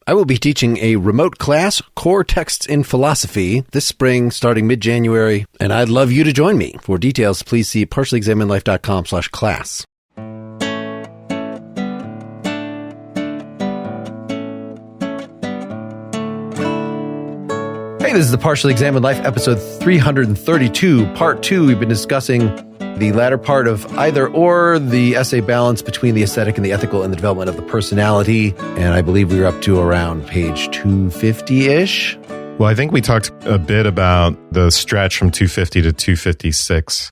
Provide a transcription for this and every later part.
I will be teaching a remote class, Core Texts in Philosophy, this spring starting mid-January, and I'd love you to join me. For details, please see partiallyexaminedlife.com/class. Hey, this is the Partially Examined Life, episode 332, part 2. We've been discussing the latter part of Either Or, the essay Balance Between the Aesthetic and the Ethical in the Development of the Personality. And I believe we were up to around page 250-ish. Well, I think we talked a bit about the stretch from 250 to 256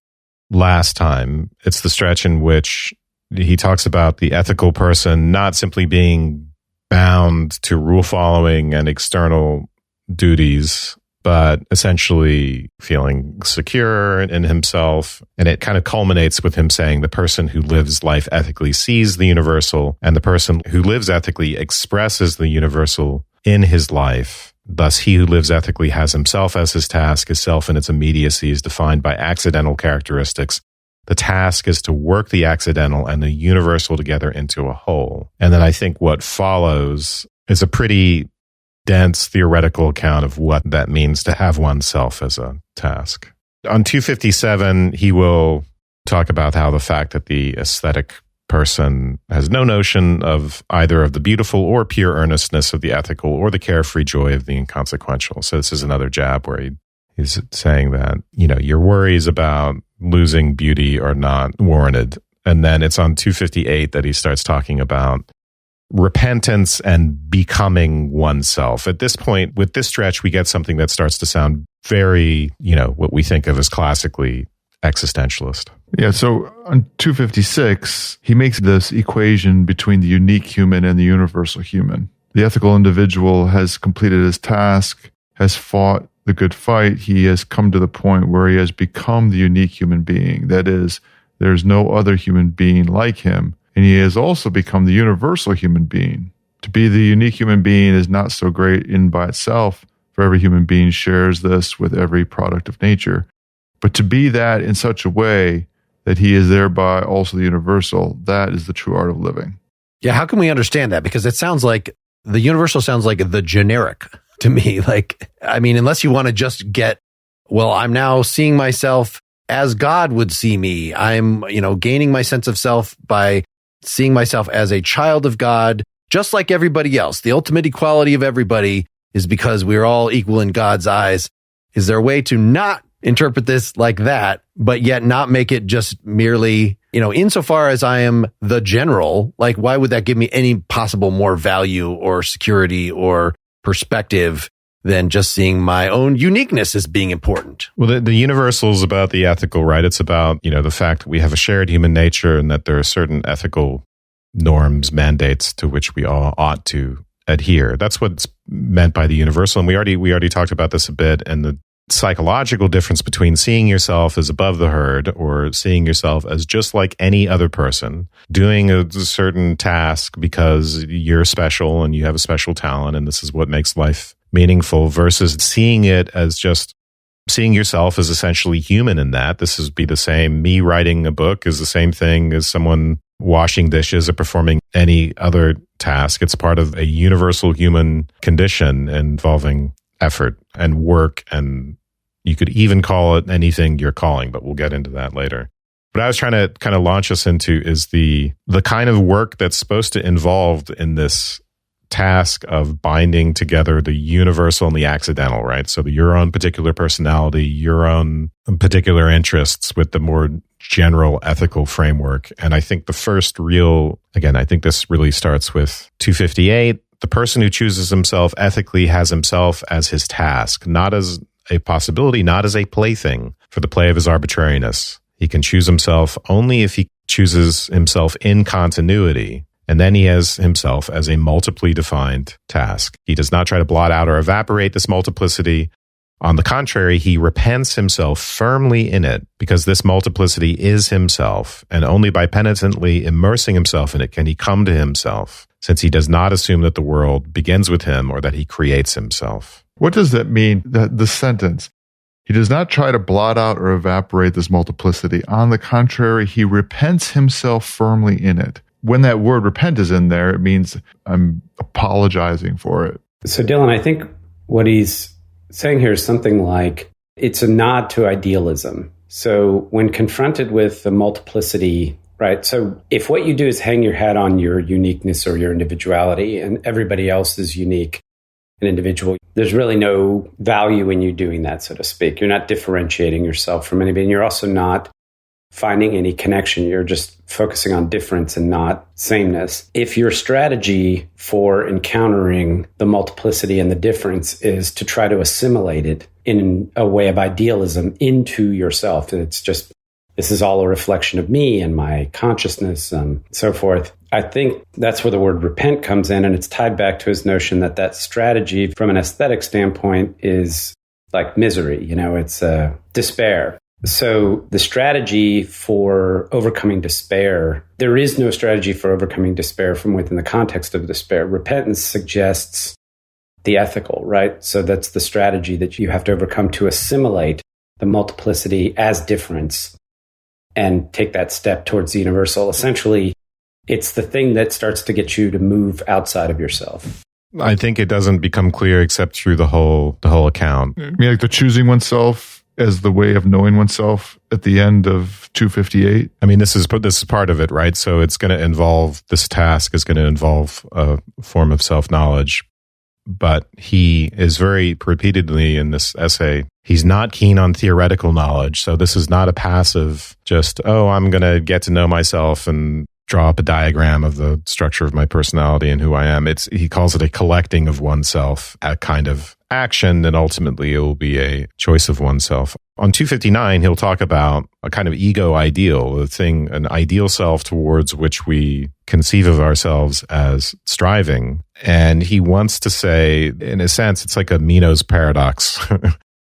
last time. It's the stretch in which he talks about the ethical person not simply being bound to rule following and external duties, but essentially feeling secure in himself. And it kind of culminates with him saying the person who lives life ethically sees the universal, and the person who lives ethically expresses the universal in his life. Thus, he who lives ethically has himself as his task. His self and its immediacy is defined by accidental characteristics. The task is to work the accidental and the universal together into a whole. And then I think what follows is a pretty dense theoretical account of what that means to have oneself as a task. On 257, he will talk about how the fact that the aesthetic person has no notion of either of the beautiful or pure earnestness of the ethical or the carefree joy of the inconsequential. So this is another jab where he's saying that, your worries about losing beauty are not warranted. And then it's on 258 that he starts talking about repentance and becoming oneself. At this point, with this stretch, we get something that starts to sound very, what we think of as classically existentialist. Yeah, so on 256, he makes this equation between the unique human and the universal human. The ethical individual has completed his task, has fought the good fight. He has come to the point where he has become the unique human being. That is, there's no other human being like him. And he has also become the universal human being. To be the unique human being is not so great in by itself, for every human being shares this with every product of nature. But to be that in such a way that he is thereby also the universal, that is the true art of living. Yeah, how can we understand that? Because it sounds like the universal sounds like the generic to me. Unless you want to just get, I'm now seeing myself as God would see me. I'm, gaining my sense of self by seeing myself as a child of God, just like everybody else. The ultimate equality of everybody is because we're all equal in God's eyes. Is there a way to not interpret this like that, but yet not make it just merely, insofar as I am the general, why would that give me any possible more value or security or perspective than just seeing my own uniqueness as being important? Well, the universal is about the ethical, right? It's about, the fact that we have a shared human nature and that there are certain ethical norms, mandates to which we all ought to adhere. That's what's meant by the universal. And we already talked about this a bit, and the psychological difference between seeing yourself as above the herd or seeing yourself as just like any other person, doing a certain task because you're special and you have a special talent and this is what makes life meaningful, versus seeing it as just seeing yourself as essentially human in that. This would be the same. Me writing a book is the same thing as someone washing dishes or performing any other task. It's part of a universal human condition involving effort and work, and you could even call it anything you're calling, but we'll get into that later. What I was trying to kind of launch us into is the kind of work that's supposed to involve in this task of binding together the universal and the accidental, right? So your own particular personality, your own particular interests with the more general ethical framework. And I think the first I think this really starts with 258. The person who chooses himself ethically has himself as his task, not as a possibility, not as a plaything for the play of his arbitrariness. He can choose himself only if he chooses himself in continuity. And then he has himself as a multiply defined task. He does not try to blot out or evaporate this multiplicity. On the contrary, he repents himself firmly in it, because this multiplicity is himself, and only by penitently immersing himself in it can he come to himself, since he does not assume that the world begins with him or that he creates himself. What does that mean, the sentence? He does not try to blot out or evaporate this multiplicity. On the contrary, he repents himself firmly in it. when that word repent is in there, it means I'm apologizing for it. So Dylan, I think what he's saying here is something like, it's a nod to idealism. So when confronted with the multiplicity, right? So if what you do is hang your hat on your uniqueness or your individuality and everybody else is unique and individual, there's really no value in you doing that, so to speak. You're not differentiating yourself from anybody. And you're also not finding any connection. You're just focusing on difference and not sameness. If your strategy for encountering the multiplicity and the difference is to try to assimilate it in a way of idealism into yourself, and it's just, this is all a reflection of me and my consciousness and so forth, I think that's where the word repent comes in. And it's tied back to his notion that that strategy from an aesthetic standpoint is like misery, it's despair. So the strategy for overcoming despair, there is no strategy for overcoming despair from within the context of despair. Repentance suggests the ethical, right? So that's the strategy that you have to overcome to assimilate the multiplicity as difference and take that step towards the universal. Essentially, it's the thing that starts to get you to move outside of yourself. I think it doesn't become clear except through the whole account. I mean, like the choosing oneself as the way of knowing oneself at the end of 258. I mean, this is part of it, right? So it's going to involve, this task is going to involve a form of self-knowledge. But he is very repeatedly in this essay, he's not keen on theoretical knowledge. So this is not a passive, just, I'm going to get to know myself and draw up a diagram of the structure of my personality and who I am. He calls it a collecting of oneself, a kind of action, and ultimately it will be a choice of oneself. On 259, he'll talk about a kind of ego ideal, an ideal self towards which we conceive of ourselves as striving. And he wants to say, in a sense, it's like a Meno's paradox.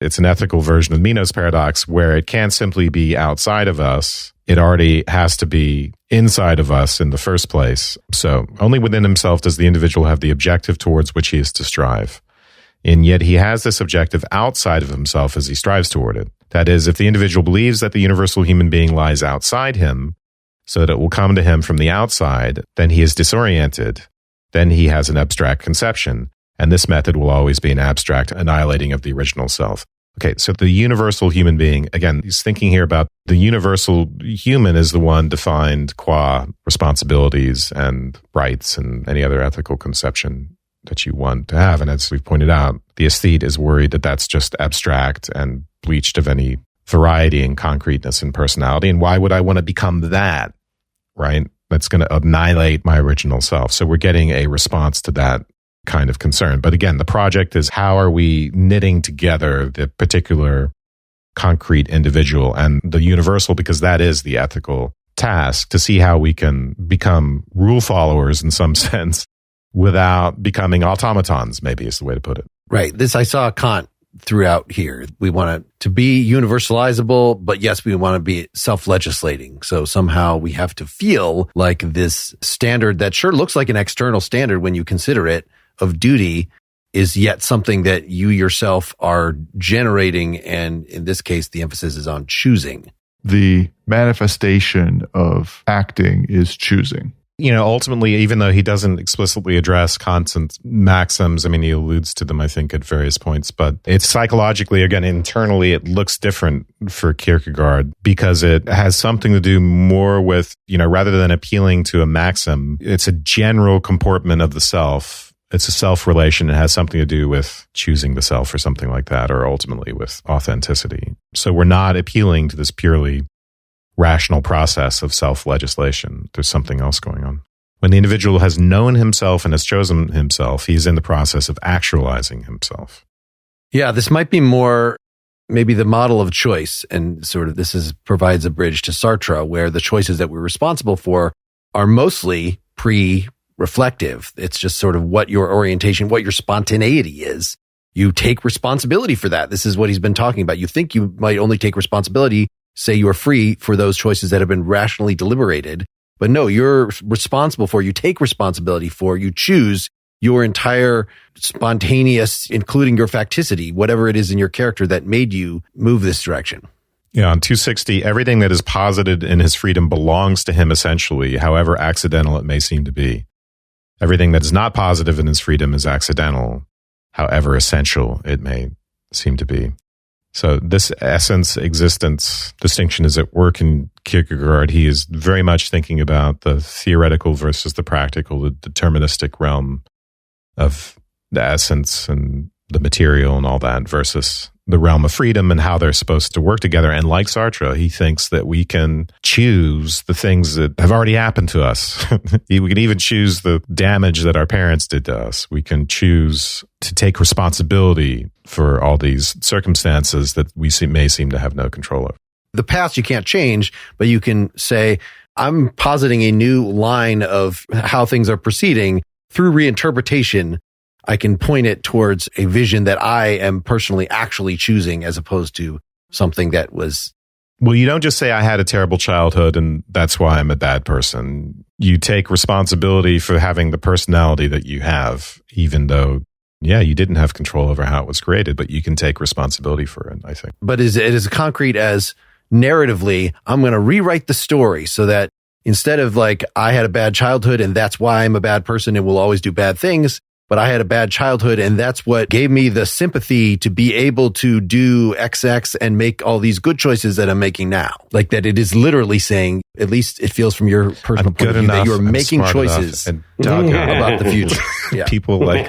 It's an ethical version of Meno's paradox where it can't simply be outside of us. It already has to be inside of us in the first place. So only within himself does the individual have the objective towards which he is to strive. And yet he has this objective outside of himself as he strives toward it. That is, if the individual believes that the universal human being lies outside him, so that it will come to him from the outside, then he is disoriented. Then he has an abstract conception. And this method will always be an abstract annihilating of the original self. Okay, so the universal human being, again, he's thinking here about the universal human is the one defined qua responsibilities and rights and any other ethical conception that you want to have. And as we've pointed out, the aesthete is worried that that's just abstract and bleached of any variety and concreteness and personality. And why would I want to become that, right? That's going to annihilate my original self. So we're getting a response to that kind of concern. But again, the project is how are we knitting together the particular concrete individual and the universal, because that is the ethical task, to see how we can become rule followers in some sense without becoming automatons, maybe is the way to put it. Right. This I saw Kant throughout here. We want it to be universalizable, but yes, we want to be self-legislating. So somehow we have to feel like this standard that sure looks like an external standard when you consider it of duty is yet something that you yourself are generating. And in this case, the emphasis is on choosing. The manifestation of acting is choosing. Ultimately, even though he doesn't explicitly address Kant's maxims, I mean, he alludes to them, I think, at various points, but it's psychologically, again, internally, it looks different for Kierkegaard because it has something to do more with, rather than appealing to a maxim, it's a general comportment of the self. It's a self-relation. It has something to do with choosing the self or something like that, or ultimately with authenticity. So we're not appealing to this purely rational process of self-legislation. There's something else going on. When the individual has known himself and has chosen himself, he's in the process of actualizing himself. Yeah, this might be more maybe the model of choice. And sort of provides a bridge to Sartre, where the choices that we're responsible for are mostly pre-reflective. It's just sort of what your orientation, what your spontaneity is. You take responsibility for that. This is what he's been talking about. You think you might only take responsibility, say you are free for those choices that have been rationally deliberated. But no, you're responsible for, you take responsibility for, you choose your entire spontaneous, including your facticity, whatever it is in your character that made you move this direction. Yeah, on 260, everything that is posited in his freedom belongs to him essentially, however accidental it may seem to be. Everything that is not positive in his freedom is accidental, however essential it may seem to be. So this essence, existence distinction is at work in Kierkegaard. He is very much thinking about the theoretical versus the practical, the deterministic realm of the essence and the material and all that versus the realm of freedom and how they're supposed to work together. And like Sartre, he thinks that we can choose the things that have already happened to us. We can even choose the damage that our parents did to us. We can choose to take responsibility for all these circumstances that we may seem to have no control over. The past you can't change, but you can say, I'm positing a new line of how things are proceeding through reinterpretation. I can point it towards a vision that I am personally actually choosing as opposed to something that was. Well, you don't just say, I had a terrible childhood and that's why I'm a bad person. You take responsibility for having the personality that you have, even though, yeah, you didn't have control over how it was created, but you can take responsibility for it, I think. But it is concrete as narratively, I'm going to rewrite the story so that instead of like, I had a bad childhood and that's why I'm a bad person and will always do bad things, but I had a bad childhood and that's what gave me the sympathy to be able to do XX and make all these good choices that I'm making now. Like that it is literally saying, at least it feels from your personal point of view, that you're making choices about the future. Yeah. People like...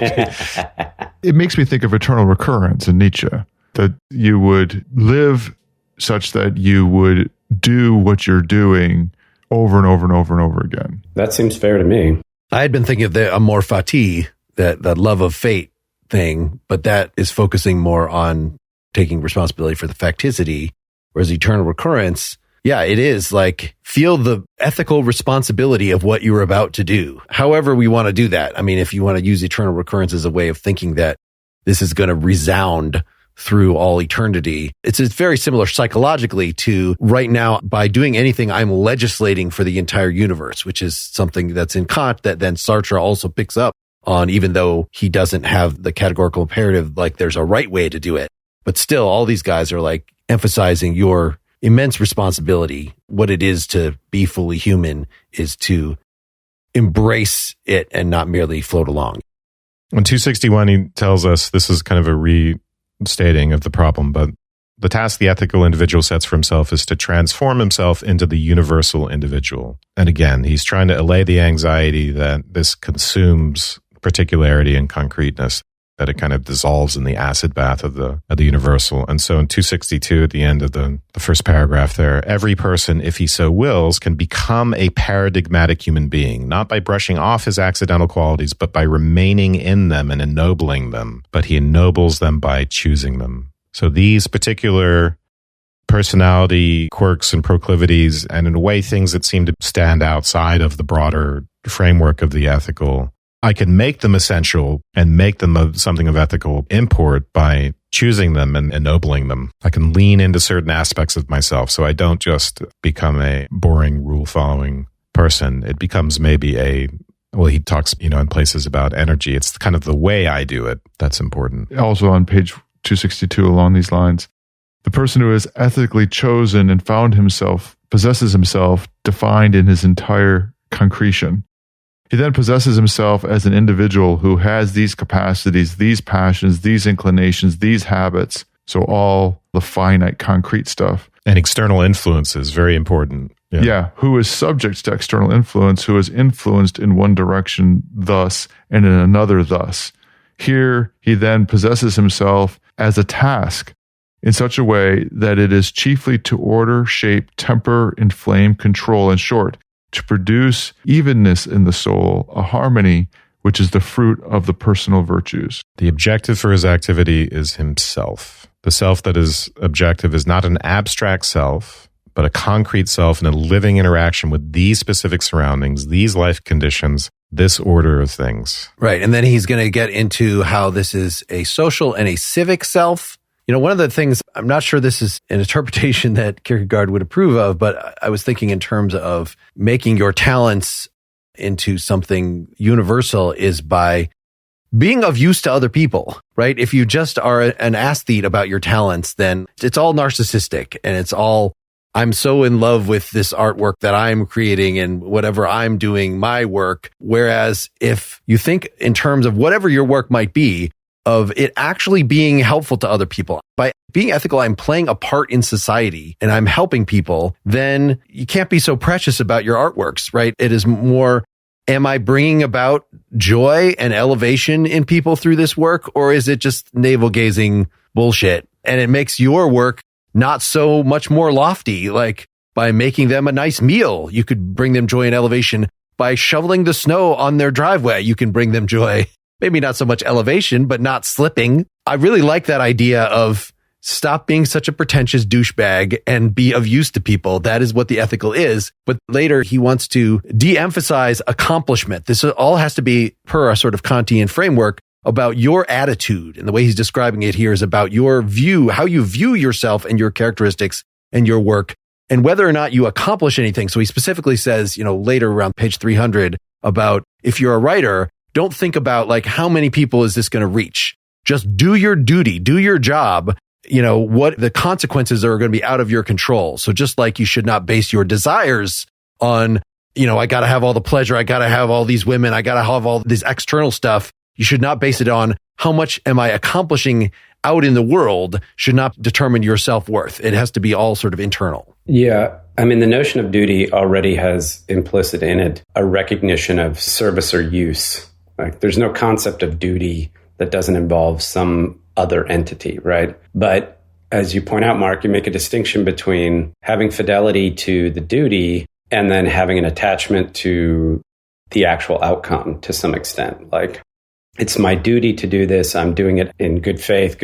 It makes me think of eternal recurrence in Nietzsche, that you would live such that you would do what you're doing over and over and over and over again. That seems fair to me. I had been thinking of the amor fati, that love of fate thing, but that is focusing more on taking responsibility for the facticity, whereas eternal recurrence, yeah, it is like feel the ethical responsibility of what you're about to do. However we want to do that. I mean, if you want to use eternal recurrence as a way of thinking that this is going to resound through all eternity, it's very similar psychologically to right now, by doing anything, I'm legislating for the entire universe, which is something that's in Kant that then Sartre also picks up on, even though he doesn't have the categorical imperative, like there's a right way to do it. But still, all these guys are like emphasizing your immense responsibility. What it is to be fully human is to embrace it and not merely float along. On 261, he tells us, this is kind of a restating of the problem, but the task the ethical individual sets for himself is to transform himself into the universal individual. And again, he's trying to allay the anxiety that this consumes particularity and concreteness, that it kind of dissolves in the acid bath of the universal. And so in 262, at the end of the first paragraph there, every person, if he so wills, can become a paradigmatic human being, not by brushing off his accidental qualities, but by remaining in them and ennobling them. But he ennobles them by choosing them. So these particular personality quirks and proclivities, and in a way, things that seem to stand outside of the broader framework of the ethical, I can make them essential and make them something of ethical import by choosing them and ennobling them. I can lean into certain aspects of myself, so I don't just become a boring rule-following person. It becomes maybe well, he talks, in places about energy. It's kind of the way I do it that's important. Also on page 262 along these lines, the person who is ethically chosen and found himself possesses himself defined in his entire concretion. He then possesses himself as an individual who has these capacities, these passions, these inclinations, these habits. So all the finite, concrete stuff. And external influence is very important. Yeah, who is subject to external influence, who is influenced in one direction thus and in another thus. Here, he then possesses himself as a task in such a way that it is chiefly to order, shape, temper, inflame, control, in short, to produce evenness in the soul, a harmony which is the fruit of the personal virtues. The objective for his activity is himself. The self that is objective is not an abstract self, but a concrete self in a living interaction with these specific surroundings, these life conditions, this order of things. Right. And then he's going to get into how this is a social and a civic self. One of the things, I'm not sure this is an interpretation that Kierkegaard would approve of, but I was thinking in terms of making your talents into something universal is by being of use to other people, right? If you just are an aesthete about your talents, then it's all narcissistic and it's all, I'm so in love with this artwork that I'm creating and whatever I'm doing, my work. Whereas if you think in terms of whatever your work might be, of it actually being helpful to other people, by being ethical, I'm playing a part in society and I'm helping people, then you can't be so precious about your artworks, right? It is more, am I bringing about joy and elevation in people through this work? Or is it just navel gazing bullshit? And it makes your work not so much more lofty, like by making them a nice meal, you could bring them joy and elevation. By shoveling the snow on their driveway, you can bring them joy. Maybe not so much elevation, but not slipping. I really like that idea of stop being such a pretentious douchebag and be of use to people. That is what the ethical is. But later he wants to de-emphasize accomplishment. This all has to be per a sort of Kantian framework about your attitude. And the way he's describing it here is about your view, how you view yourself and your characteristics and your work, and whether or not you accomplish anything. So he specifically says, later around page 300 about if you're a writer, don't think about like, how many people is this going to reach? Just do your duty, do your job. What the consequences are going to be out of your control. So just like you should not base your desires on, I got to have all the pleasure. I got to have all these women. I got to have all this external stuff. You should not base it on how much am I accomplishing out in the world should not determine your self-worth. It has to be all sort of internal. Yeah. I mean, the notion of duty already has implicit in it a recognition of service or use. Like there's no concept of duty that doesn't involve some other entity, right? But as you point out, Mark, you make a distinction between having fidelity to the duty and then having an attachment to the actual outcome to some extent. Like, it's my duty to do this. I'm doing it in good faith,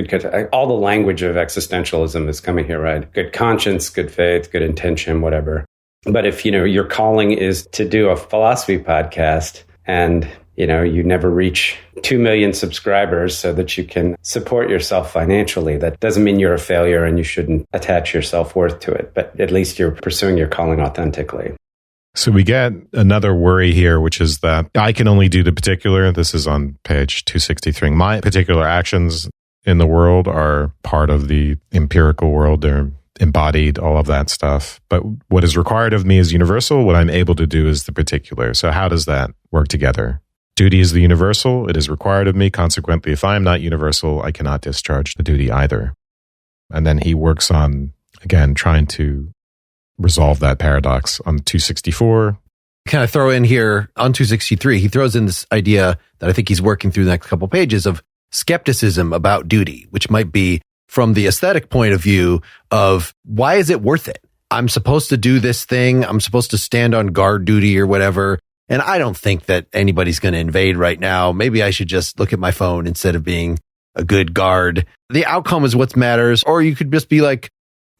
all the language of existentialism is coming here, right? Good conscience, good faith, good intention, whatever. But if, your calling is to do a philosophy podcast and you never reach 2 million subscribers so that you can support yourself financially, that doesn't mean you're a failure and you shouldn't attach your self-worth to it. But at least you're pursuing your calling authentically. So we get another worry here, which is that I can only do the particular. This is on page 263. My particular actions in the world are part of the empirical world. They're embodied, all of that stuff. But what is required of me is universal. What I'm able to do is the particular. So how does that work together? Duty is the universal. It is required of me. Consequently, if I am not universal, I cannot discharge the duty either. And then he works on, again, trying to resolve that paradox on 264. Can I throw in here on 263? He throws in this idea that I think he's working through the next couple pages of skepticism about duty, which might be from the aesthetic point of view of why is it worth it? I'm supposed to do this thing. I'm supposed to stand on guard duty or whatever. And I don't think that anybody's going to invade right now. Maybe I should just look at my phone instead of being a good guard. The outcome is what matters. Or you could just be like,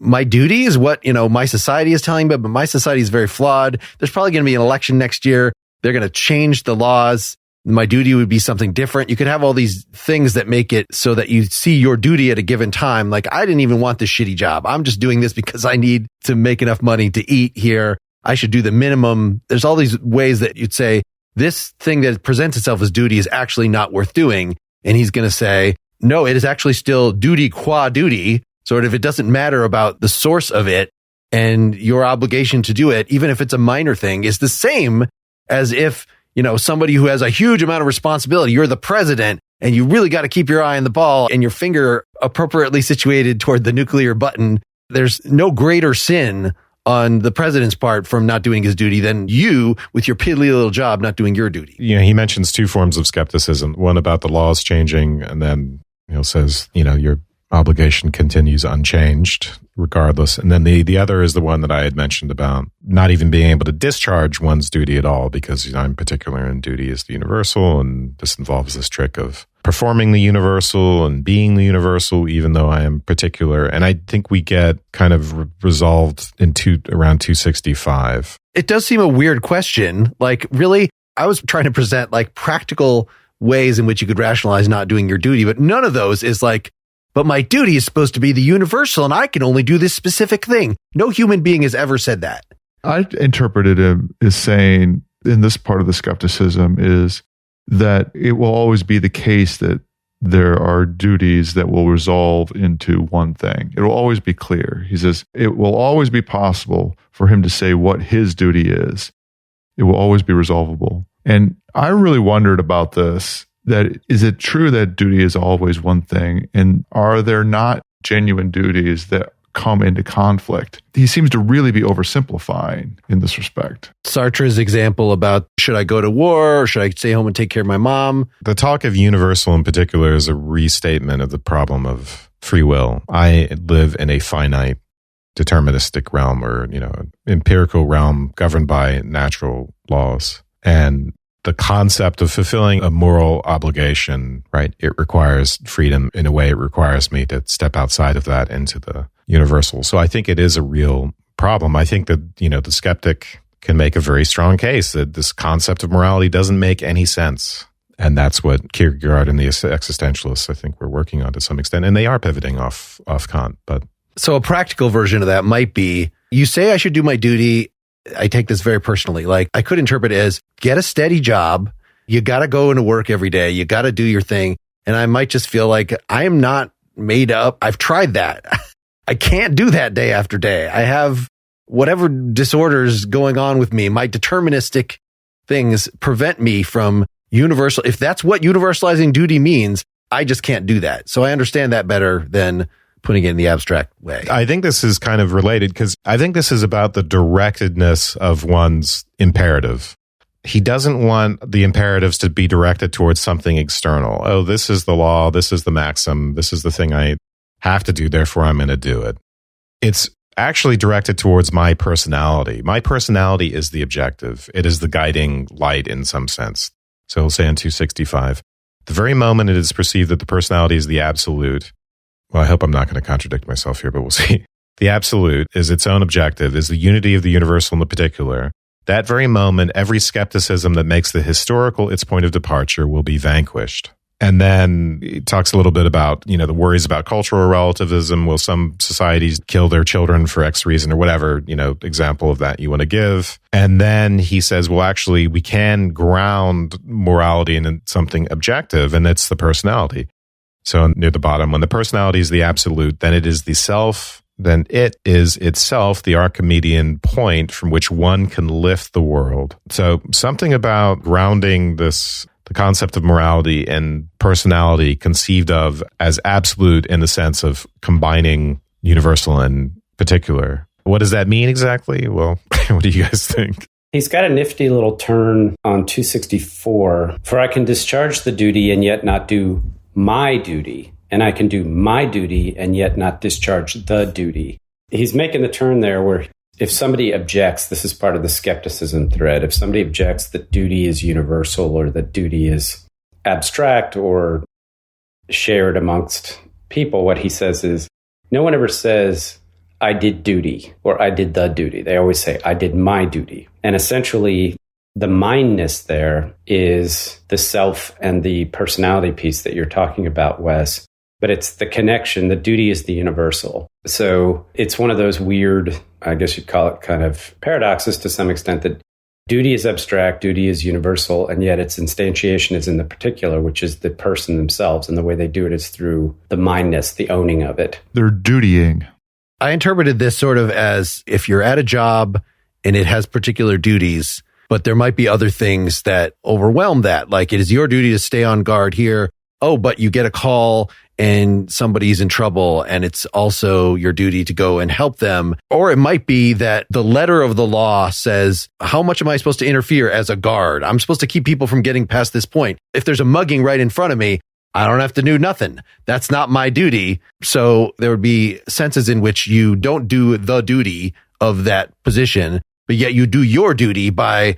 my duty is what, my society is telling me, but my society is very flawed. There's probably going to be an election next year. They're going to change the laws. My duty would be something different. You could have all these things that make it so that you see your duty at a given time. Like, I didn't even want this shitty job. I'm just doing this because I need to make enough money to eat here. I should do the minimum. There's all these ways that you'd say this thing that presents itself as duty is actually not worth doing. And he's going to say, no, it is actually still duty qua duty. Sort of, it doesn't matter about the source of it, and your obligation to do it, even if it's a minor thing, is the same as if, somebody who has a huge amount of responsibility, you're the president and you really got to keep your eye on the ball and your finger appropriately situated toward the nuclear button. There's no greater sin on the president's part from not doing his duty than you with your piddly little job not doing your duty. He mentions two forms of skepticism, one about the laws changing, and then says, your obligation continues unchanged regardless. And then the other is the one that I had mentioned about not even being able to discharge one's duty at all because I'm particular and duty is the universal. And this involves this trick of performing the universal and being the universal, even though I am particular. And I think we get kind of resolved in around 265. It does seem a weird question. Like, really, I was trying to present like practical ways in which you could rationalize not doing your duty, but none of those is like, but my duty is supposed to be the universal and I can only do this specific thing. No human being has ever said that. I interpreted him as saying in this part of the skepticism is that it will always be the case that there are duties that will resolve into one thing. It will always be clear. He says, it will always be possible for him to say what his duty is. It will always be resolvable. And I really wondered about this, that is it true that duty is always one thing? And are there not genuine duties that come into conflict? He seems to really be oversimplifying in this respect. Sartre's example about should I go to war or should I stay home and take care of my mom? The talk of universal in particular is a restatement of the problem of free will. I live in a finite deterministic realm, or, empirical realm governed by natural laws. And the concept of fulfilling a moral obligation, right? It requires freedom. In a way, it requires me to step outside of that into the universal. So I think it is a real problem. I think that, the skeptic can make a very strong case that this concept of morality doesn't make any sense. And that's what Kierkegaard and the existentialists, I think, were working on to some extent. And they are pivoting off Kant. But so a practical version of that might be, you say I should do my duty. I take this very personally. Like, I could interpret it as get a steady job. You got to go into work every day. You got to do your thing. And I might just feel like I am not made up. I've tried that. I can't do that day after day. I have whatever disorders going on with me. My deterministic things prevent me from universal. If that's what universalizing duty means, I just can't do that. So I understand that better than putting it in the abstract way. I think this is kind of related because I think this is about the directedness of one's imperative. He doesn't want the imperatives to be directed towards something external. Oh, this is the law. This is the maxim. This is the thing I have to do. Therefore, I'm going to do it. It's actually directed towards my personality. My personality is the objective. It is the guiding light in some sense. So we'll say in 265, the very moment it is perceived that the personality is the absolute. Well, I hope I'm not going to contradict myself here, but we'll see. The absolute is its own objective, is the unity of the universal and the particular. That very moment, every skepticism that makes the historical its point of departure will be vanquished. And then he talks a little bit about, the worries about cultural relativism. Will some societies kill their children for X reason or whatever, example of that you want to give. And then he says, well, actually, we can ground morality in something objective, and that's the personality. So near the bottom, when the personality is the absolute, then it is the self, then it is itself the Archimedean point from which one can lift the world. So something about grounding the concept of morality and personality conceived of as absolute in the sense of combining universal and particular. What does that mean exactly? Well, what do you guys think? He's got a nifty little turn on 264. For I can discharge the duty and yet not do my duty, and I can do my duty and yet not discharge the duty. He's making the turn there where if somebody objects, this is part of the skepticism thread, if somebody objects that duty is universal or that duty is abstract or shared amongst people, what he says is, no one ever says, I did duty or I did the duty. They always say, I did my duty. And essentially, the mindness there is the self and the personality piece that you're talking about, Wes. But it's the connection. The duty is the universal. So it's one of those weird, I guess you'd call it kind of paradoxes to some extent, that duty is abstract, duty is universal, and yet its instantiation is in the particular, which is the person themselves. And the way they do it is through the mindness, the owning of it. They're dutying. I interpreted this sort of as if you're at a job and it has particular duties, but there might be other things that overwhelm that. Like it is your duty to stay on guard here. Oh, but you get a call and somebody's in trouble and it's also your duty to go and help them. Or it might be that the letter of the law says, how much am I supposed to interfere as a guard? I'm supposed to keep people from getting past this point. If there's a mugging right in front of me, I don't have to do nothing. That's not my duty. So there would be senses in which you don't do the duty of that position, but yet you do your duty by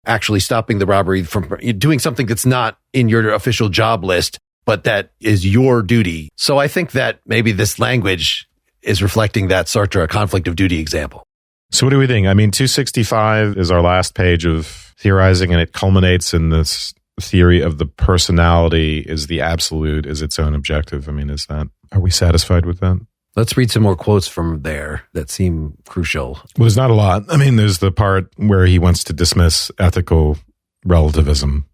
actually stopping the robbery from doing something that's not in your official job list, but that is your duty. So I think that maybe this language is reflecting that Sartre conflict of duty example. So what do we think? I mean, 265 is our last page of theorizing, and it culminates in this theory of the personality is the absolute, is its own objective. I mean, are we satisfied with that? Let's read some more quotes from there that seem crucial. Well, there's not a lot. I mean, there's the part where he wants to dismiss ethical relativism.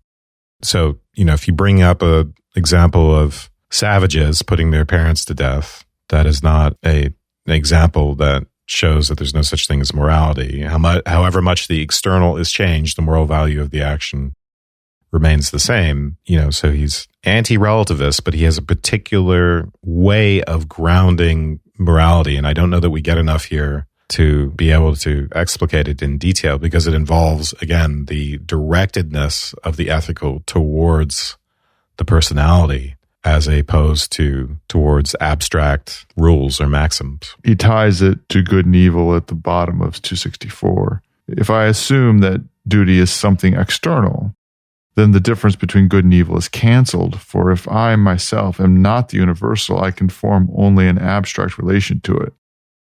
So, if you bring up an example of savages putting their parents to death, that is not an example that shows that there's no such thing as morality. However much the external is changed, the moral value of the action remains the same. So he's anti-relativist, but he has a particular way of grounding morality. And I don't know that we get enough here to be able to explicate it in detail, because it involves, again, the directedness of the ethical towards the personality, as opposed towards abstract rules or maxims. He ties it to good and evil at the bottom of 264. If I assume that duty is something external, then the difference between good and evil is canceled. For if I myself am not the universal, I can form only an abstract relation to it.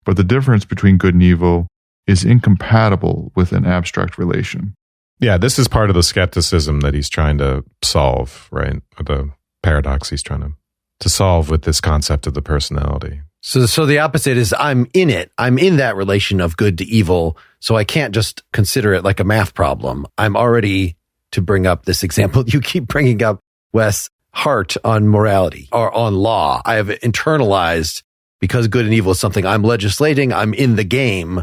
But the difference between good and evil is incompatible with an abstract relation. Yeah, this is part of the skepticism that he's trying to solve, right? Or the paradox he's trying to solve with this concept of the personality. So the opposite is I'm in it. I'm in that relation of good to evil. So I can't just consider it like a math problem. I'm already, to bring up this example you keep bringing up, Wes, heart on morality or on law. I have internalized, because good and evil is something I'm legislating. I'm in the game.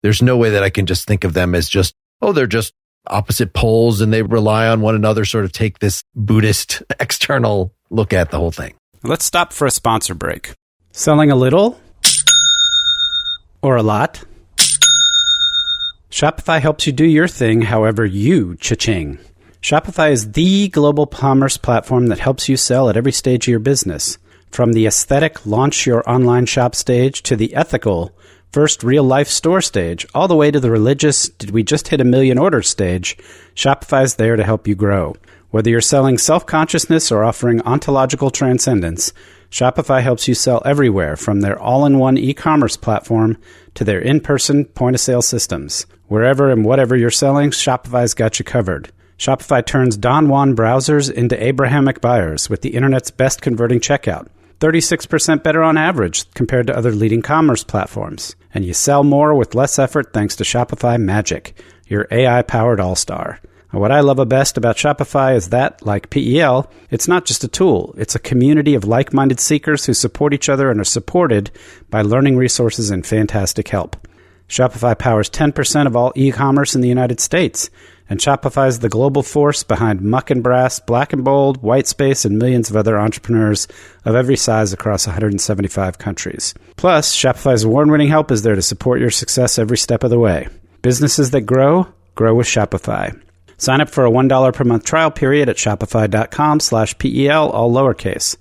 There's no way that I can just think of them as just, they're just opposite poles and they rely on one another, sort of take this Buddhist external look at the whole thing. Let's stop for a sponsor break. Selling a little or a lot? Shopify helps you do your thing however you cha-ching. Shopify is the global commerce platform that helps you sell at every stage of your business. From the aesthetic launch your online shop stage to the ethical first real-life store stage, all the way to the religious, did we just hit 1 million orders stage, Shopify's there to help you grow. Whether you're selling self-consciousness or offering ontological transcendence, Shopify helps you sell everywhere, from their all-in-one e-commerce platform to their in-person point-of-sale systems. Wherever and whatever you're selling, Shopify's got you covered. Shopify turns Don Juan browsers into Abrahamic buyers with the internet's best converting checkout. 36% better on average compared to other leading commerce platforms. And you sell more with less effort thanks to Shopify Magic, your AI-powered all-star. What I love best about Shopify is that, like PEL, it's not just a tool. It's a community of like-minded seekers who support each other and are supported by learning resources and fantastic help. Shopify powers 10% of all e-commerce in the United States, and Shopify is the global force behind Muck and Brass, Black and Bold, Whitespace, and millions of other entrepreneurs of every size across 175 countries. Plus, Shopify's award-winning help is there to support your success every step of the way. Businesses that grow, grow with Shopify. Sign up for a $1 per month trial period at shopify.com/PEL, all lowercase.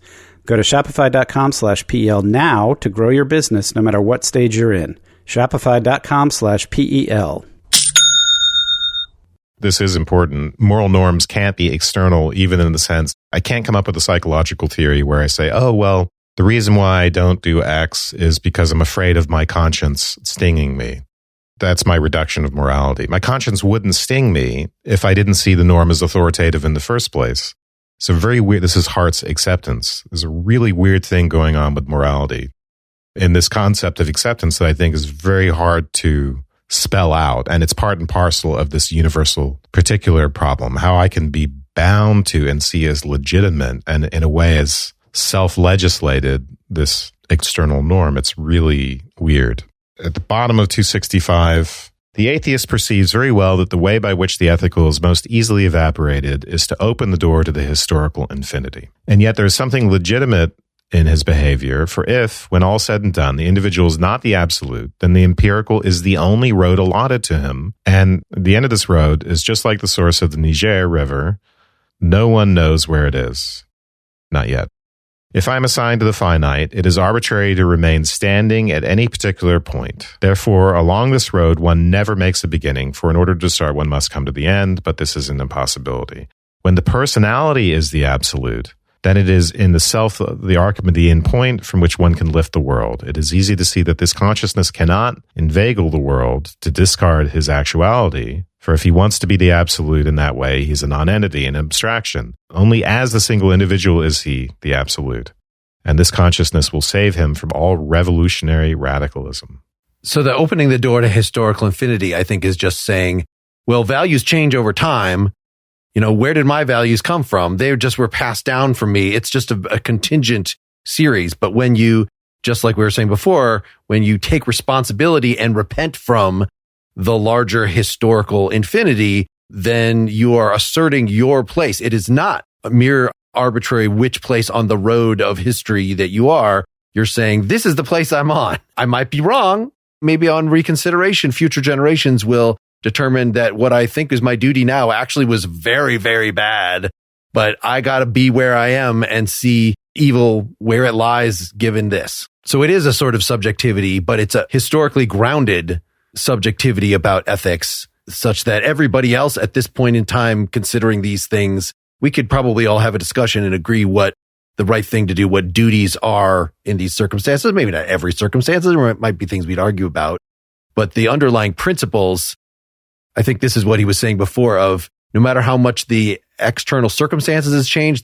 Go to shopify.com/PEL now to grow your business no matter what stage you're in. Shopify.com/PEL. This is important. Moral norms can't be external, even in the sense, I can't come up with a psychological theory where I say, the reason why I don't do X is because I'm afraid of my conscience stinging me. That's my reduction of morality. My conscience wouldn't sting me if I didn't see the norm as authoritative in the first place. So very weird. This is Hart's acceptance. There's a really weird thing going on with morality in this concept of acceptance that I think is very hard to spell out. And it's part and parcel of this universal particular problem, how I can be bound to and see as legitimate and in a way as self-legislated this external norm. It's really weird. At the bottom of 265, the atheist perceives very well that the way by which the ethical is most easily evaporated is to open the door to the historical infinity. And yet there is something legitimate in his behavior, for if, when all said and done, the individual is not the absolute, then the empirical is the only road allotted to him. And the end of this road is just like the source of the Niger River. No one knows where it is. Not yet. If I am assigned to the finite, it is arbitrary to remain standing at any particular point. Therefore, along this road, one never makes a beginning, for in order to start, one must come to the end, but this is an impossibility. When the personality is the absolute, then it is in the self, the Archimedean point from which one can lift the world. It is easy to see that this consciousness cannot inveigle the world to discard his actuality. For if he wants to be the absolute in that way, he's a nonentity, an abstraction. Only as the single individual is he the absolute. And this consciousness will save him from all revolutionary radicalism. So the opening the door to historical infinity, I think, is just saying, well, values change over time. where did my values come from? They just were passed down from me. It's just a contingent series. But when you, just like we were saying before, when you take responsibility and repent from the larger historical infinity, then you are asserting your place. It is not a mere arbitrary which place on the road of history that you are. You're saying, this is the place I'm on. I might be wrong. Maybe on reconsideration, future generations will determine that what I think is my duty now actually was very, very bad. But I got to be where I am and see evil where it lies given this. So it is a sort of subjectivity, but it's a historically grounded subjectivity about ethics, such that everybody else at this point in time considering these things, we could probably all have a discussion and agree what the right thing to do, what duties are in these circumstances. Maybe not every circumstance, there might be things we'd argue about, but the underlying principles, I think this is what he was saying before of no matter how much the external circumstances has changed,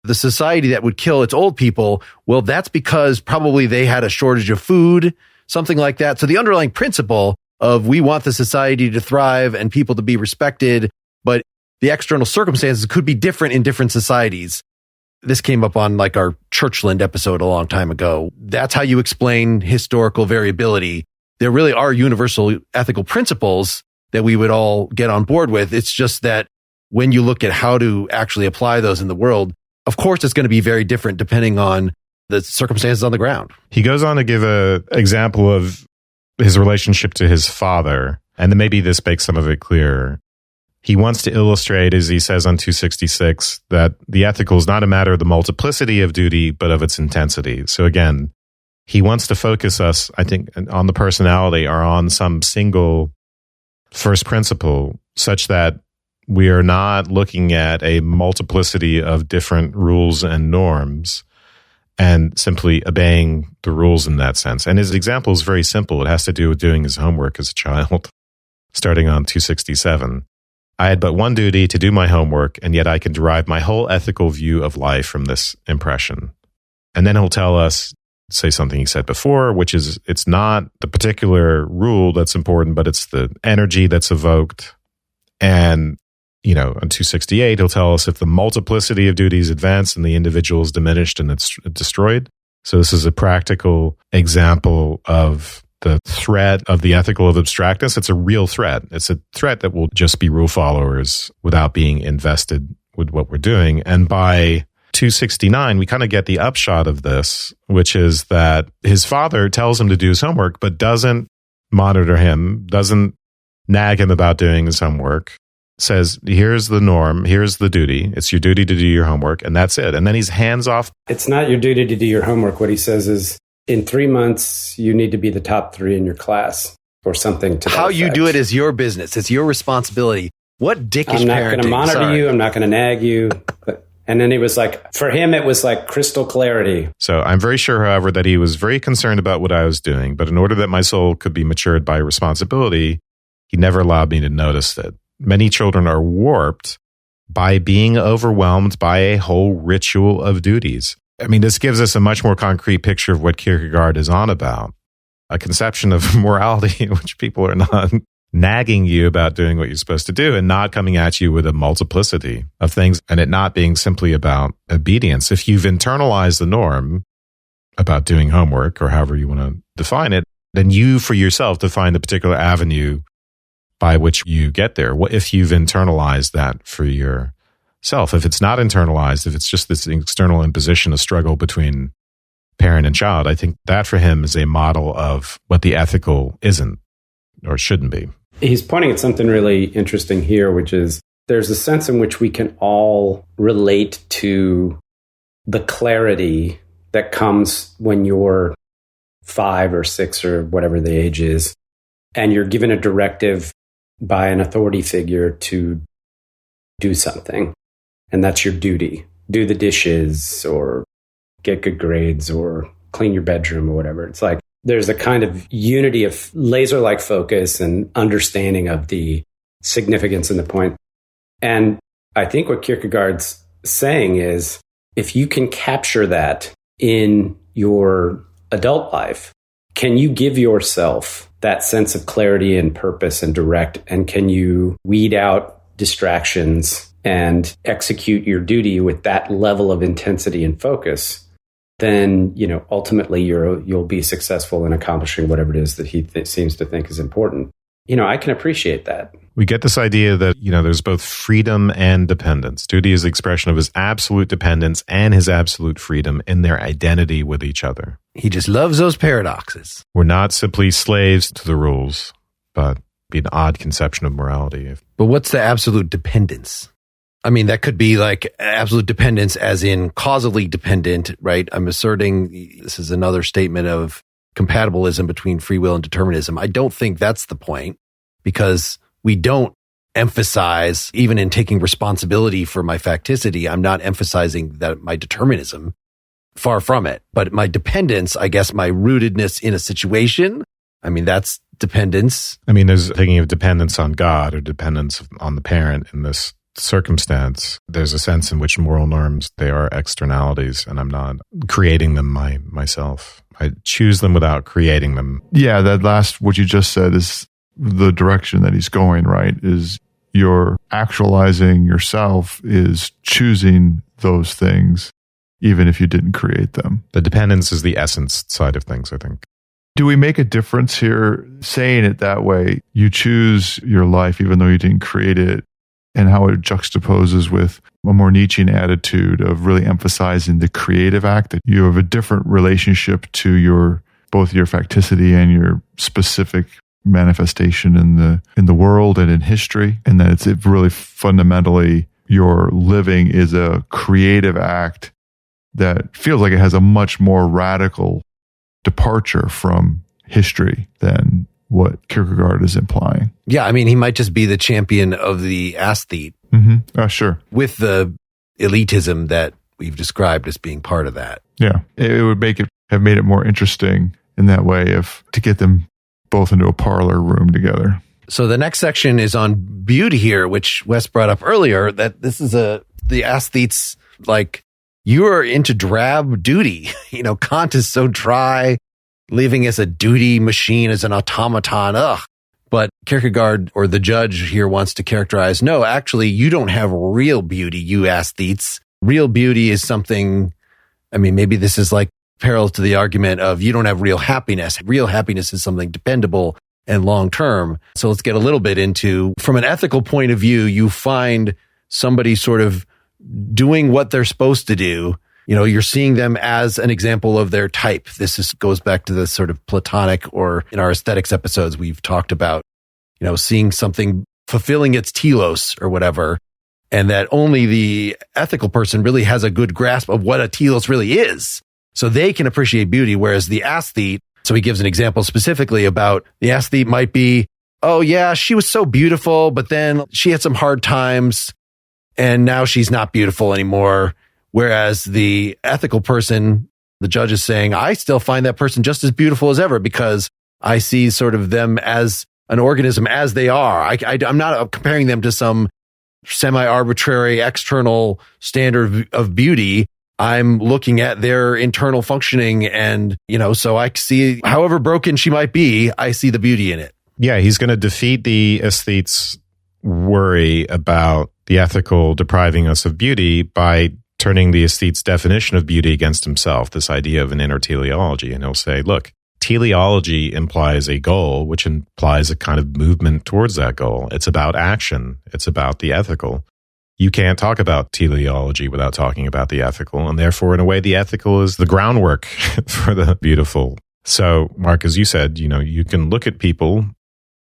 the society that would kill its old people, well, that's because probably they had a shortage of food, something like that. So the underlying principle of we want the society to thrive and people to be respected, but the external circumstances could be different in different societies. This came up on like our Churchland episode a long time ago. That's how you explain historical variability. There really are universal ethical principles that we would all get on board with. It's just that when you look at how to actually apply those in the world, of course, it's going to be very different depending on the circumstances on the ground. He goes on to give an example of his relationship to his father, and then maybe this makes some of it clearer. He wants to illustrate, as he says on 266, that the ethical is not a matter of the multiplicity of duty, but of its intensity. So again, he wants to focus us, I think, on the personality or on some single first principle, such that we are not looking at a multiplicity of different rules and norms and simply obeying the rules in that sense. And his example is very simple. It has to do with doing his homework as a child, starting on 267. I had but one duty to do my homework, and yet I can derive my whole ethical view of life from this impression. And then he'll tell us, say something he said before, which is it's not the particular rule that's important, but it's the energy that's evoked. And, on 268, he'll tell us if the multiplicity of duties advance and the individual is diminished and it's destroyed. So this is a practical example of the threat of the ethical of abstractness. It's a real threat. It's a threat that will just be rule followers without being invested with what we're doing. And by 269, we kind of get the upshot of this, which is that his father tells him to do his homework, but doesn't monitor him, doesn't nag him about doing his homework, says, here's the norm, here's the duty. It's your duty to do your homework, and that's it. And then he's hands off. It's not your duty to do your homework. What he says is, in 3 months, you need to be the top 3 in your class or something to that How you effect. do it is your business. It's your responsibility. What dickish parenting. I'm not going to monitor you. I'm not going to nag you. And then he was like, for him, it was like crystal clarity. So I'm very sure, however, that he was very concerned about what I was doing. But in order that my soul could be matured by responsibility, he never allowed me to notice it. Many children are warped by being overwhelmed by a whole ritual of duties. I mean, this gives us a much more concrete picture of what Kierkegaard is on about. A conception of morality in which people are not nagging you about doing what you're supposed to do and not coming at you with a multiplicity of things, and it not being simply about obedience. If you've internalized the norm about doing homework or however you want to define it, then you for yourself define the particular avenue by which you get there. What if you've internalized that for yourself? If it's not internalized, if it's just this external imposition, a struggle between parent and child, I think that for him is a model of what the ethical isn't or shouldn't be. He's pointing at something really interesting here, which is there's a sense in which we can all relate to the clarity that comes when you're 5 or 6 or whatever the age is, and you're given a directive by an authority figure to do something. And that's your duty. Do the dishes or get good grades or clean your bedroom or whatever. It's like there's a kind of unity of laser-like focus and understanding of the significance and the point. And I think what Kierkegaard's saying is if you can capture that in your adult life, can you give yourself that sense of clarity and purpose and direct, and can you weed out distractions and execute your duty with that level of intensity and focus, then, ultimately you'll be successful in accomplishing whatever it is that he seems to think is important. I can appreciate that. We get this idea that, there's both freedom and dependence. Duty is the expression of his absolute dependence and his absolute freedom in their identity with each other. He just loves those paradoxes. We're not simply slaves to the rules, but be an odd conception of morality. But what's the absolute dependence? I mean, that could be like absolute dependence as in causally dependent, right? I'm asserting this is another statement of compatibilism between free will and determinism. I don't think that's the point, because we don't emphasize, even in taking responsibility for my facticity, I'm not emphasizing that my determinism, far from it. But my dependence, I guess my rootedness in a situation, I mean, that's dependence. I mean, there's thinking of dependence on God or dependence on the parent in this circumstance. There's a sense in which moral norms, they are externalities, and I'm not creating them myself. I choose them without creating them. Yeah, that last, what you just said is the direction that he's going, right? Is you're actualizing yourself, is choosing those things, even if you didn't create them. The dependence is the essence side of things, I think. Do we make a difference here saying it that way? You choose your life even though you didn't create it, and how it juxtaposes with a more Nietzschean attitude of really emphasizing the creative act, that you have a different relationship to both your facticity and your specific manifestation in the world and in history, and that it's really fundamentally your living is a creative act that feels like it has a much more radical departure from history than what Kierkegaard is implying. Yeah, I mean, he might just be the champion of the aesthete. Mm-hmm. Sure. With the elitism that we've described as being part of that. Yeah, it would have made it more interesting in that way to get them both into a parlor room together. So the next section is on beauty here, which Wes brought up earlier, that this is the aesthetes, like, you are into drab duty. Kant is so dry, living as a duty machine, as an automaton. Ugh. But Kierkegaard, or the judge here, wants to characterize, no, actually, you don't have real beauty, you aesthetes. Real beauty is something, I mean, maybe this is like parallel to the argument of you don't have real happiness. Real happiness is something dependable and long-term. So let's get a little bit into, from an ethical point of view, you find somebody sort of doing what they're supposed to do. You're seeing them as an example of their type. This goes back to the sort of Platonic, or in our aesthetics episodes, we've talked about, seeing something fulfilling its telos or whatever, and that only the ethical person really has a good grasp of what a telos really is. So they can appreciate beauty, whereas the aesthete, so he gives an example specifically about the aesthete might be, oh yeah, she was so beautiful, but then she had some hard times and now she's not beautiful anymore. Whereas the ethical person, the judge is saying, I still find that person just as beautiful as ever, because I see sort of them as an organism as they are. I'm not comparing them to some semi-arbitrary external standard of beauty. I'm looking at their internal functioning, and, so I see, however broken she might be, I see the beauty in it. Yeah, he's going to defeat the aesthete's worry about the ethical depriving us of beauty by turning the aesthete's definition of beauty against himself, this idea of an inner teleology. And he'll say, look, teleology implies a goal, which implies a kind of movement towards that goal. It's about action. It's about the ethical. You can't talk about teleology without talking about the ethical. And therefore, in a way, the ethical is the groundwork for the beautiful. So, Mark, as you said, you can look at people,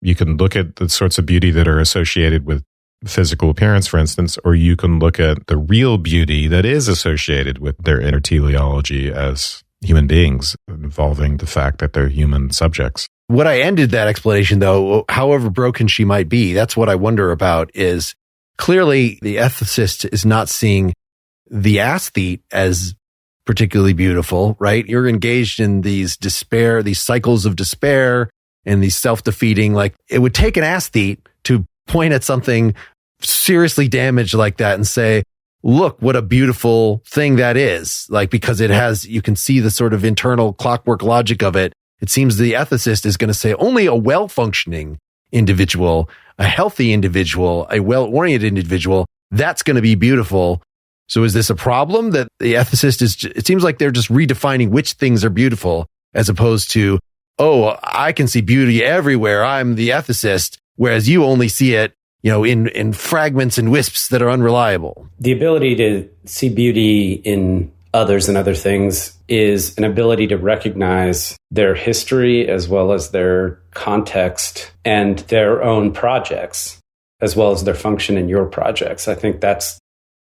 you can look at the sorts of beauty that are associated with physical appearance, for instance, or you can look at the real beauty that is associated with their inner teleology as human beings, involving the fact that they're human subjects. What I ended that explanation, though, however broken she might be, that's what I wonder about, is clearly the ethicist is not seeing the aesthete as particularly beautiful, right? You're engaged in these cycles of despair and these self-defeating, like, it would take an aesthete to point at something seriously damaged like that and say, look what a beautiful thing that is, like, because you can see the sort of internal clockwork logic of it. It seems the ethicist is going to say only a well-functioning individual, a healthy individual, a well-oriented individual that's going to be beautiful. So is this a problem that the ethicist is, it seems like they're just redefining which things are beautiful as opposed to, oh, I can see beauty everywhere. I'm the ethicist, whereas you only see it, in fragments and wisps that are unreliable. The ability to see beauty in others and other things is an ability to recognize their history as well as their context and their own projects, as well as their function in your projects. I think that's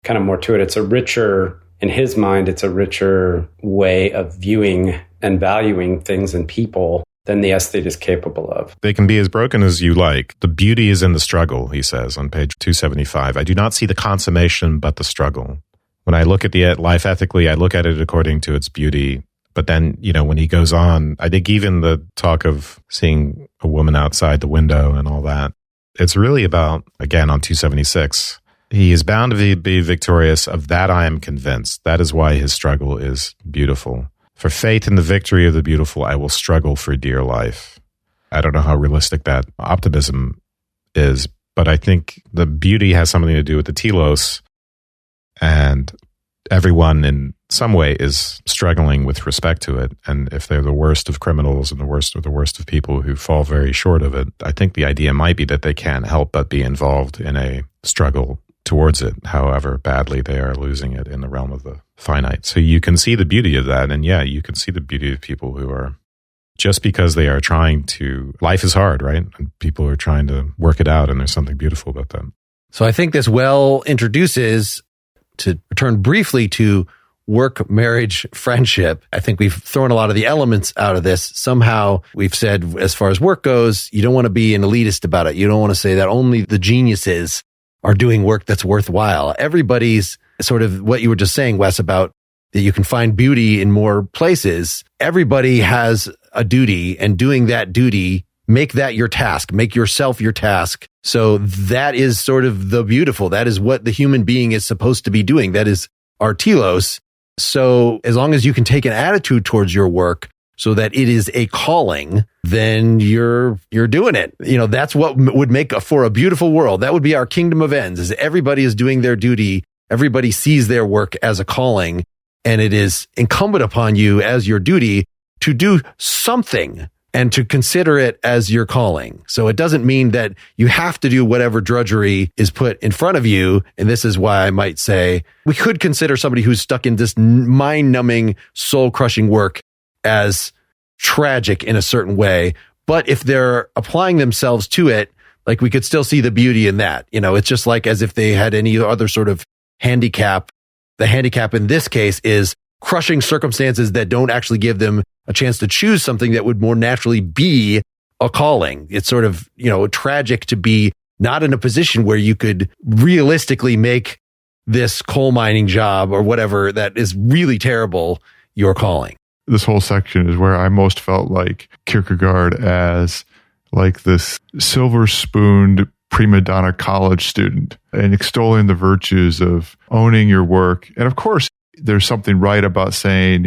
kind of more to it. In his mind, it's a richer way of viewing and valuing things and people than the aesthete is capable of. They can be as broken as you like. The beauty is in the struggle, he says on page 275. I do not see the consummation, but the struggle. When I look at the life ethically, I look at it according to its beauty. But then, when he goes on, I think even the talk of seeing a woman outside the window and all that, it's really about, again, on 276, he is bound to be victorious. Of that I am convinced. That is why his struggle is beautiful. For faith in the victory of the beautiful, I will struggle for dear life. I don't know how realistic that optimism is, but I think the beauty has something to do with the telos, and everyone in some way is struggling with respect to it. And if they're the worst of criminals and the worst of people who fall very short of it, I think the idea might be that they can't help but be involved in a struggle towards it, however badly they are losing it in the realm of the finite. So you can see the beauty of that. And yeah, you can see the beauty of people who are, just because they are trying to, life is hard, right? And people are trying to work it out, and there's something beautiful about that. So I think this well introduces, to return briefly to work, marriage, friendship. I think we've thrown a lot of the elements out of this. Somehow we've said, as far as work goes, you don't want to be an elitist about it. You don't want to say that only the geniuses are doing work that's worthwhile. Everybody's sort of what you were just saying, Wes, about that you can find beauty in more places. Everybody has a duty, and doing that duty, make that your task, make yourself your task. So that is sort of the beautiful. That is what the human being is supposed to be doing. That is our telos. So as long as you can take an attitude towards your work so that it is a calling, then you're doing it. That's what would make for a beautiful world. That would be our kingdom of ends, is everybody is doing their duty. Everybody sees their work as a calling, and it is incumbent upon you as your duty to do something and to consider it as your calling. So it doesn't mean that you have to do whatever drudgery is put in front of you. And this is why I might say we could consider somebody who's stuck in this mind-numbing, soul-crushing work as tragic in a certain way. But if they're applying themselves to it, like, we could still see the beauty in that. It's just like as if they had any other sort of handicap. The handicap in this case is crushing circumstances that don't actually give them a chance to choose something that would more naturally be a calling. It's sort of, tragic to be not in a position where you could realistically make this coal mining job or whatever that is really terrible your calling. This whole section is where I most felt like Kierkegaard as like this silver-spooned prima donna college student and extolling the virtues of owning your work. And of course, there's something right about saying,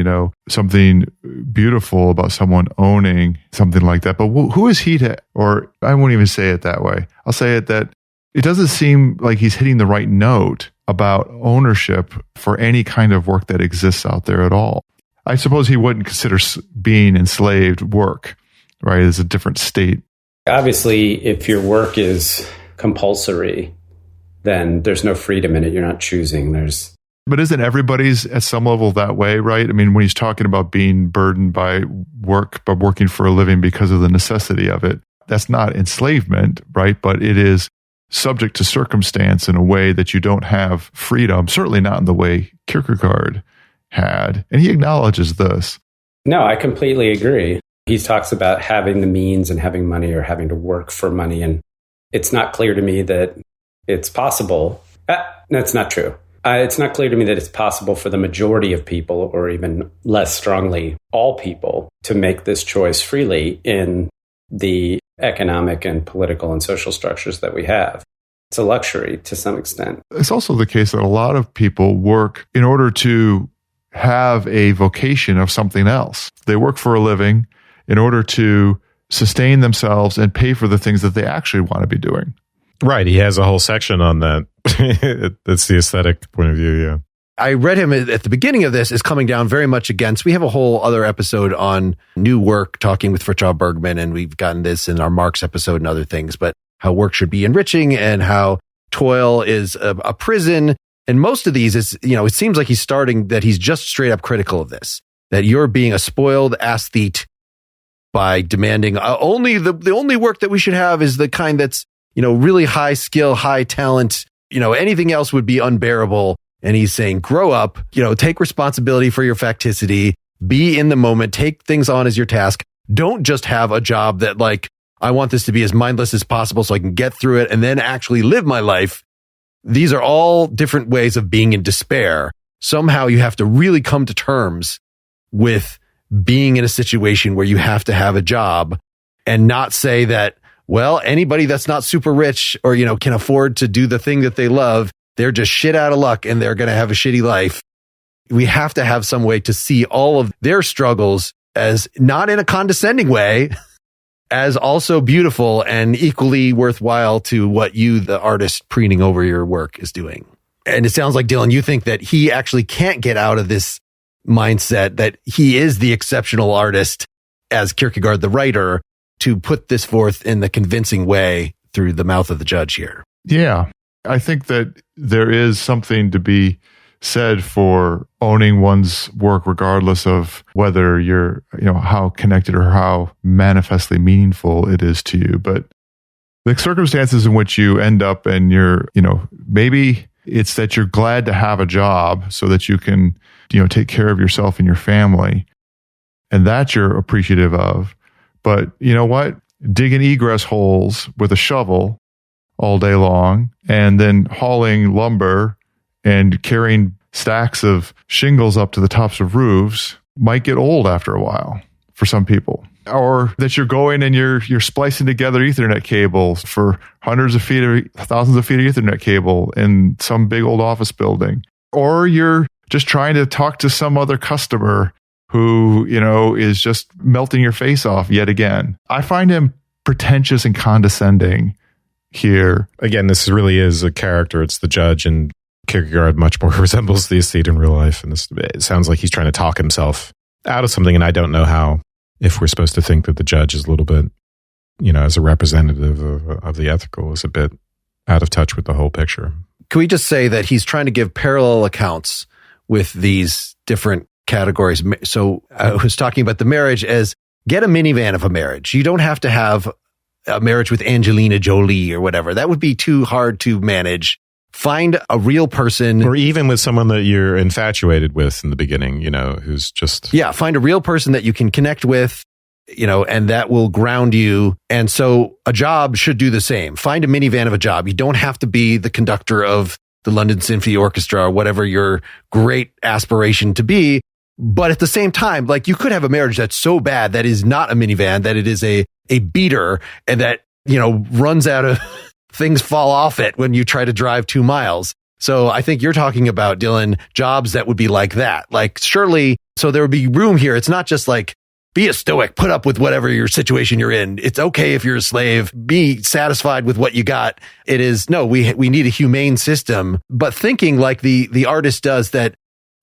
something beautiful about someone owning something like that. But who is he to, or I won't even say it that way. I'll say it that it doesn't seem like he's hitting the right note about ownership for any kind of work that exists out there at all. I suppose he wouldn't consider being enslaved work, right? It's a different state. Obviously, if your work is compulsory, then there's no freedom in it. You're not choosing. But isn't everybody's at some level that way, right? I mean, when he's talking about being burdened by work, but working for a living because of the necessity of it, that's not enslavement, right? But it is subject to circumstance in a way that you don't have freedom, certainly not in the way Kierkegaard had. And he acknowledges this. No, I completely agree. He talks about having the means and having money or having to work for money. And it's not clear to me that it's possible. That's not true. It's not clear to me that it's possible for the majority of people, or even less strongly, all people, to make this choice freely in the economic and political and social structures that we have. It's a luxury to some extent. It's also the case that a lot of people work in order to have a vocation of something else. They work for a living in order to sustain themselves and pay for the things that they actually want to be doing. Right. He has a whole section on that. That's the aesthetic point of view. Yeah. I read him at the beginning of this is coming down very much against, we have a whole other episode on new work, talking with Fritjof Bergman, and we've gotten this in our Marx episode and other things, but how work should be enriching and how toil is a prison. And most of these is, it seems like he's just straight up critical of this, that you're being a spoiled aesthete by demanding only the only work that we should have is the kind that's, really high skill, high talent, anything else would be unbearable. And he's saying, grow up, take responsibility for your facticity, be in the moment, take things on as your task. Don't just have a job that I want this to be as mindless as possible so I can get through it and then actually live my life. These are all different ways of being in despair. Somehow you have to really come to terms with being in a situation where you have to have a job and not say that, well, anybody that's not super rich or, can afford to do the thing that they love, they're just shit out of luck and they're going to have a shitty life. We have to have some way to see all of their struggles as not in a condescending way, as also beautiful and equally worthwhile to what you, the artist preening over your work, is doing. And it sounds like, Dylan, you think that he actually can't get out of this mindset that he is the exceptional artist as Kierkegaard, the writer, to put this forth in the convincing way through the mouth of the judge here. Yeah. I think that there is something to be said for owning one's work, regardless of whether you're, how connected or how manifestly meaningful it is to you. But the circumstances in which you end up and you're, maybe it's that you're glad to have a job so that you can, take care of yourself and your family. And that you're appreciative of. But you know what? Digging egress holes with a shovel all day long, and then hauling lumber and carrying stacks of shingles up to the tops of roofs might get old after a while for some people. Or that you're going and you're splicing together Ethernet cables for hundreds of feet or thousands of feet of Ethernet cable in some big old office building. Or you're just trying to talk to some other customer who, is just melting your face off yet again. I find him pretentious and condescending here. Again, this really is a character. It's the judge, and Kierkegaard much more resembles the aesthete in real life. And it sounds like he's trying to talk himself out of something. And I don't know how, if we're supposed to think that the judge is a little bit, as a representative of the ethical, is a bit out of touch with the whole picture. Can we just say that he's trying to give parallel accounts with these different categories? So I was talking about the marriage as get a minivan of a marriage. You don't have to have a marriage with Angelina Jolie or whatever. That would be too hard to manage. Find a real person. Or even with someone that you're infatuated with in the beginning, who's just... Yeah, find a real person that you can connect with, and that will ground you. And so a job should do the same. Find a minivan of a job. You don't have to be the conductor of the London Symphony Orchestra or whatever your great aspiration to be. But at the same time, you could have a marriage that's so bad that is not a minivan, that it is a beater, and that, runs out of... things fall off it when you try to drive 2 miles. So I think you're talking about, Dylan, jobs that would be like that. Surely, so there would be room here. It's not just be a stoic, put up with whatever your situation you're in. It's okay if you're a slave, be satisfied with what you got. It is, no, we need a humane system, but thinking like the artist does, that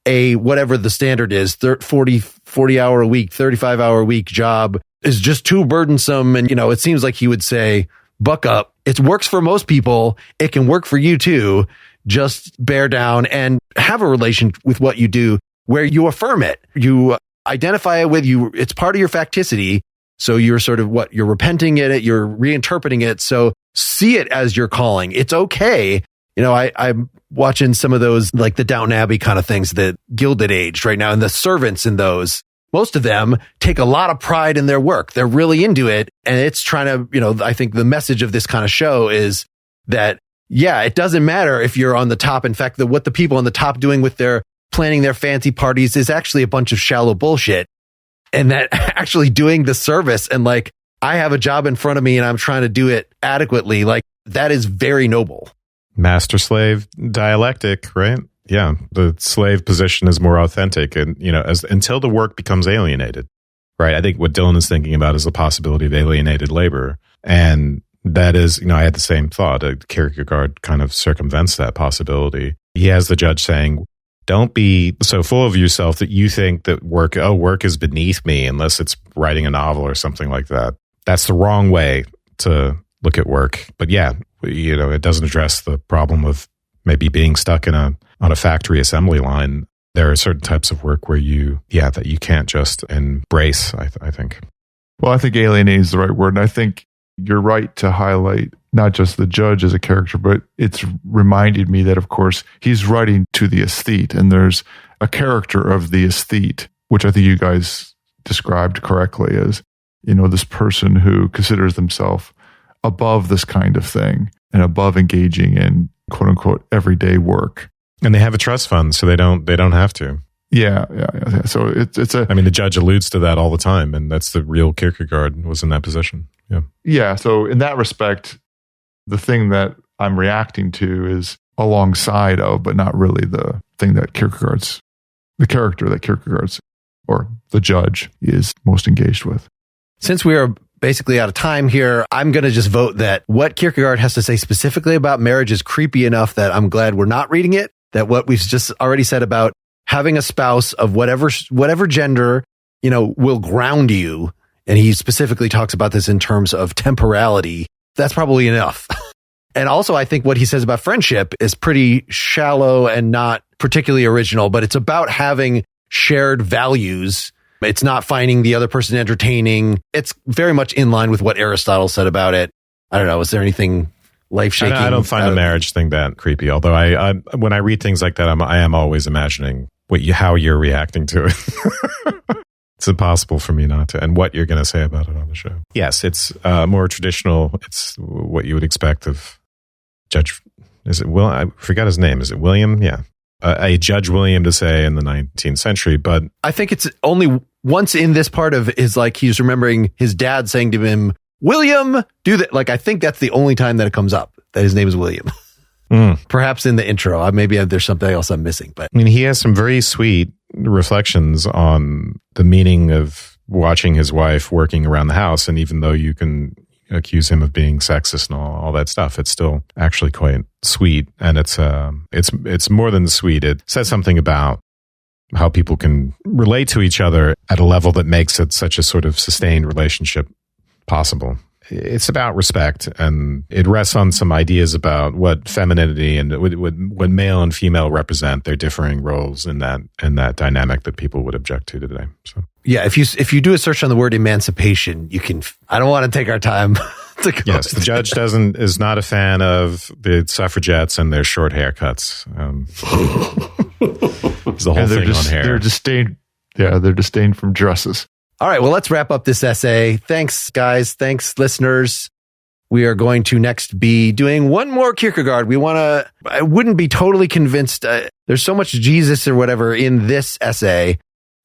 whatever the standard is, 40 hour a week, 35 hour a week job is just too burdensome. And, it seems like he would say, buck up. It works for most people. It can work for you too. Just bear down and have a relation with what you do where you affirm it. You identify it with you. It's part of your facticity. So you're sort of you're repenting in it. You're reinterpreting it. So see it as your calling. It's okay. I'm watching some of those, the Downton Abbey kind of things, the Gilded Age right now, and the servants in those. Most of them take a lot of pride in their work. They're really into it. And it's trying to, I think the message of this kind of show is that, yeah, it doesn't matter if you're on the top. In fact, what the people on the top doing with their planning their fancy parties is actually a bunch of shallow bullshit. And that actually doing the service and I have a job in front of me and I'm trying to do it adequately. That is very noble. Master-slave dialectic, right? Yeah, the slave position is more authentic, and until the work becomes alienated, right? I think what Dylan is thinking about is the possibility of alienated labor, and that is, I had the same thought. Kierkegaard kind of circumvents that possibility. He has the judge saying, don't be so full of yourself that you think that work is beneath me unless it's writing a novel or something like that. That's the wrong way to look at work. But yeah, it doesn't address the problem of maybe being stuck on a factory assembly line. There are certain types of work where that you can't just embrace, I think. Well, I think alienating is the right word. And I think you're right to highlight not just the judge as a character, but it's reminded me that, of course, he's writing to the aesthete, and there's a character of the aesthete, which I think you guys described correctly as, this person who considers themselves above this kind of thing and above engaging in quote unquote everyday work. And they have a trust fund, so they don't have to. Yeah. So it's a. I mean, the judge alludes to that all the time, and that's the real Kierkegaard was in that position. Yeah. Yeah. So in that respect, the thing that I'm reacting to is alongside of, but not really the thing that the character that Kierkegaard's or the judge is most engaged with. Since we are basically out of time here, I'm going to just vote that what Kierkegaard has to say specifically about marriage is creepy enough that I'm glad we're not reading it. That what we've just already said about having a spouse of whatever gender, will ground you. And he specifically talks about this in terms of temporality. That's probably enough. And also, I think what he says about friendship is pretty shallow and not particularly original, but it's about having shared values. It's not finding the other person entertaining. It's very much in line with what Aristotle said about it. I don't know. Is there anything life-shaking? I don't find the marriage thing that creepy, although I when I read things like that, I am always imagining how you're reacting to it. It's impossible for me not to, and what you're going to say about it on the show. Yes, it's more traditional. It's what you would expect of Judge. Is it Will? I forgot his name. Is it William? Yeah, a Judge William to say in the 19th century. But I think it's only once in this part of his he's remembering his dad saying to him, "William, do that." I think that's the only time that it comes up that his name is William. Perhaps in the intro. Maybe there's something else I'm missing. But I mean, he has some very sweet reflections on the meaning of watching his wife working around the house. And even though you can accuse him of being sexist and all that stuff, it's still actually quite sweet. And it's more than sweet. It says something about how people can relate to each other at a level that makes it such a sort of sustained relationship possible. It's about respect, and it rests on some ideas about what femininity and what male and female represent, their differing roles in that dynamic that people would object to today. So yeah, if you do a search on the word emancipation, you can. I don't want to take our time. Yes, the judge is not a fan of the suffragettes and their short haircuts. There's the whole thing on hair. They're disdained. Yeah, they're disdained from dresses. All right, well, let's wrap up this essay. Thanks, guys. Thanks, listeners. We are going to next be doing one more Kierkegaard. I wouldn't be totally convinced. There's so much Jesus or whatever in this essay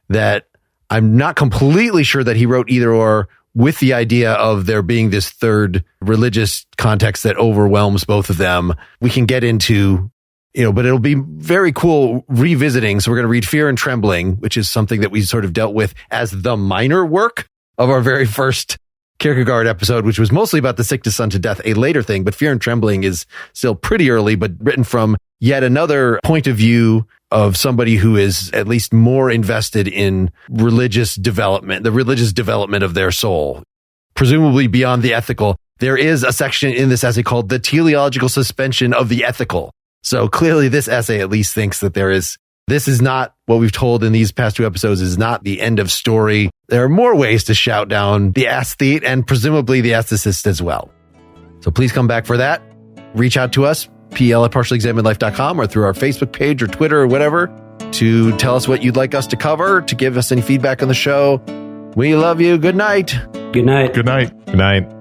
that I'm not completely sure that he wrote either or, with the idea of there being this third religious context that overwhelms both of them. We can get into, but it'll be very cool revisiting. So we're going to read Fear and Trembling, which is something that we sort of dealt with as the minor work of our very first Kierkegaard episode, which was mostly about the sickness unto death, a later thing. But Fear and Trembling is still pretty early, but written from yet another point of view of somebody who is at least more invested in religious development, the religious development of their soul, presumably beyond the ethical. There is a section in this essay called The Teleological Suspension of the Ethical. So clearly this essay at least thinks that this is not what we've told in these past two episodes is not the end of story. There are more ways to shout down the aesthete and presumably the aestheticist as well. So please come back for that. Reach out to us, PEL@partiallyexaminedlife.com, or through our Facebook page or Twitter or whatever, to tell us what you'd like us to cover, to give us any feedback on the show. We love you. Good night. Good night. Good night. Good night.